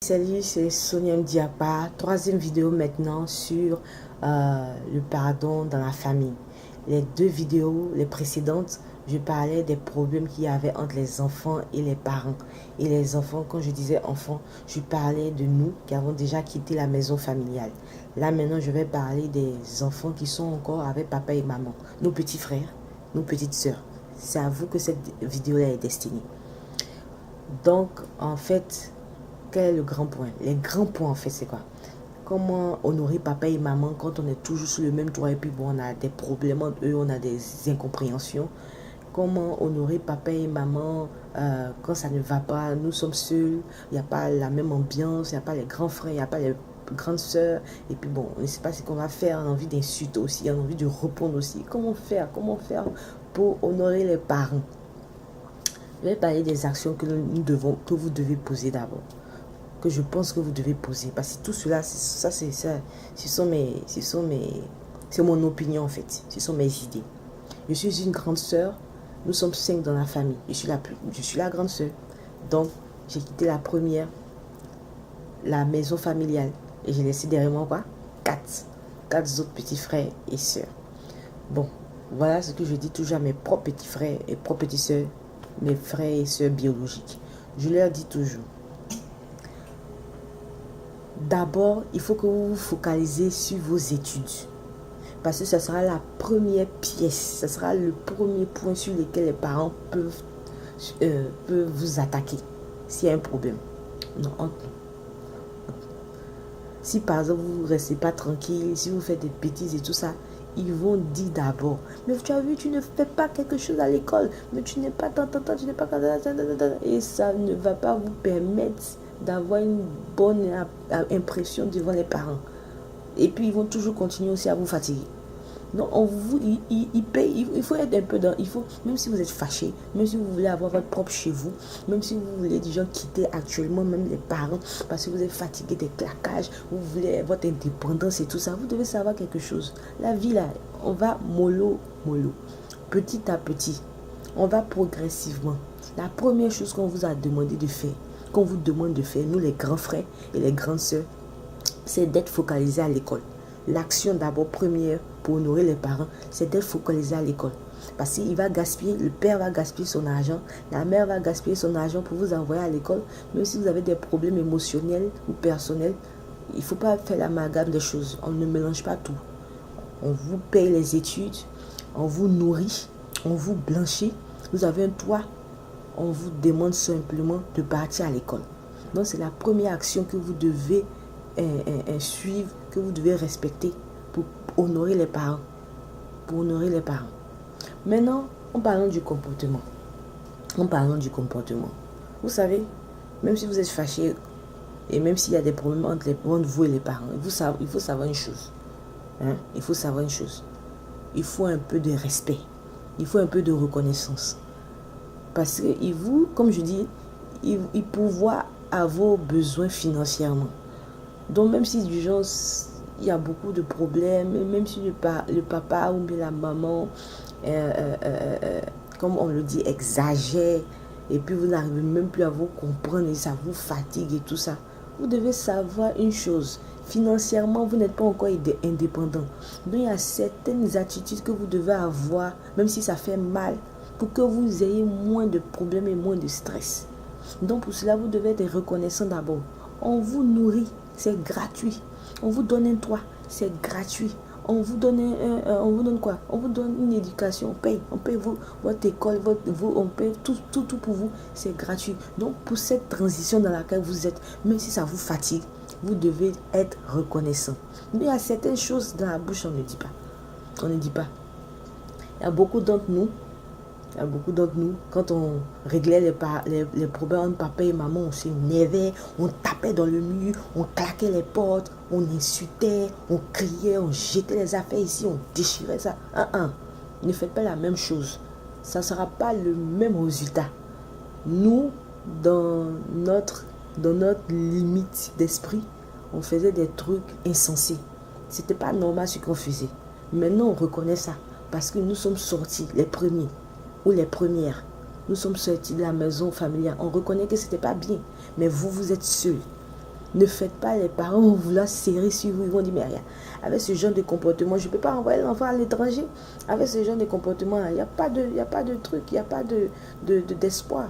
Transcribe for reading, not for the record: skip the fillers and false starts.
Salut, c'est Sonia Mdiapa, troisième vidéo maintenant sur le pardon dans la famille. Les deux vidéos, les précédentes, je parlais des problèmes qu'il y avait entre les enfants et les parents. Et les enfants, quand je disais enfants, je parlais de nous qui avons déjà quitté la maison familiale. Là maintenant, je vais parler des enfants qui sont encore avec papa et maman, nos petits frères, nos petites sœurs. C'est à vous que cette vidéo-là est destinée. Donc, en fait, quel est le grand point? Les grands points, en fait, c'est quoi? Comment honorer papa et maman quand on est toujours sur le même toit et puis bon, on a des problèmes entre eux, on a des incompréhensions. Comment honorer papa et maman quand ça ne va pas, nous sommes seuls, il n'y a pas la même ambiance, il n'y a pas les grands frères, il n'y a pas les grandes sœurs. Et puis bon, on ne sait pas ce qu'on va faire, on a envie d'insulter aussi, on a envie de répondre aussi. Comment faire pour honorer les parents? Je vais parler des actions que vous devez poser d'abord, que je pense que vous devez poser, parce que tout cela, c'est mon opinion en fait, ce sont mes idées. Je suis une grande sœur, nous sommes 5 dans la famille, je suis la grande sœur, donc j'ai quitté la première, la maison familiale, et j'ai laissé derrière moi quoi, 4 autres petits frères et sœurs. Bon, voilà ce que je dis toujours à mes propres petits frères et propres petites sœurs, mes frères et sœurs biologiques. Je leur dis toujours, d'abord, il faut que vous vous focalisez sur vos études. Parce que ça sera la première pièce, ça sera le premier point sur lequel les parents peuvent vous attaquer s'il y a un problème. Non. Si par exemple vous ne restez pas tranquille, si vous faites des bêtises et tout ça, ils vont dire d'abord, mais tu as vu, tu ne fais pas quelque chose à l'école, mais tu n'es pas tu n'es pas... Et ça ne va pas vous permettre d'avoir une bonne impression devant les parents. Et puis ils vont toujours continuer aussi à vous fatiguer. Donc il faut être un peu dans, même si vous êtes fâché, même si vous voulez avoir votre propre chez vous, même si vous voulez déjà quitter actuellement même les parents parce que vous êtes fatigué des claquages, vous voulez votre indépendance et tout ça, vous devez savoir quelque chose. La vie là, on va mollo, petit à petit, on va progressivement. La première chose qu'on vous a demandé de faire, qu'on vous demande de faire, nous les grands frères et les grandes sœurs, c'est d'être focalisé à l'école. L'action d'abord première pour honorer les parents, c'est d'être focalisé à l'école. Parce qu'il va gaspiller, le père va gaspiller son argent, la mère va gaspiller son argent pour vous envoyer à l'école. Même si vous avez des problèmes émotionnels ou personnels, il ne faut pas faire l'amalgame des choses. On ne mélange pas tout. On vous paye les études, on vous nourrit, on vous blanchit. Vous avez un toit, on vous demande simplement de partir à l'école. Donc c'est la première action que vous devez suivre, que vous devez respecter pour honorer les parents. Pour honorer les parents. Maintenant, en parlant du comportement. Vous savez, même si vous êtes fâché et même s'il y a des problèmes entre vous et les parents, il faut savoir une chose. Il faut savoir une chose. Il faut un peu de respect. Il faut un peu de reconnaissance. Parce que vous, comme je dis, il pourvoit à vos besoins financièrement. Donc même si du genre, il y a beaucoup de problèmes, même si le papa ou bien la maman, comme on le dit, exagère, et puis vous n'arrivez même plus à vous comprendre et ça vous fatigue et tout ça, vous devez savoir une chose. Financièrement, vous n'êtes pas encore indépendant. Donc il y a certaines attitudes que vous devez avoir, même si ça fait mal, pour que vous ayez moins de problèmes et moins de stress. Donc pour cela, vous devez être reconnaissant d'abord. On vous nourrit, c'est gratuit. On vous donne un toit, c'est gratuit. On vous donne quoi? On vous donne une éducation, on paye votre école, on paye tout pour vous, c'est gratuit. Donc pour cette transition dans laquelle vous êtes, même si ça vous fatigue, vous devez être reconnaissant. Mais il y a certaines choses dans la bouche, on ne dit pas. On ne dit pas. Il y a beaucoup d'entre nous, quand on réglait les problèmes entre papa et maman, on s'énervait, on tapait dans le mur, on claquait les portes, on insultait, on criait, on jetait les affaires ici, on déchirait ça. Ne faites pas la même chose. Ça ne sera pas le même résultat. Nous, dans notre limite d'esprit, on faisait des trucs insensés. C'était pas normal ce qu'on faisait. Maintenant, on reconnaît ça parce que nous sommes sortis les premiers ou les premières. Nous sommes sortis de la maison familiale. On reconnaît que c'était pas bien. Mais vous êtes seuls. Ne faites pas, les parents vont vouloir serrer sur vous. Ils vont dire, mais rien. Avec ce genre de comportement, je ne peux pas envoyer l'enfant à l'étranger. Avec ce genre de comportement, il n'y a pas de truc, il n'y a pas d'espoir.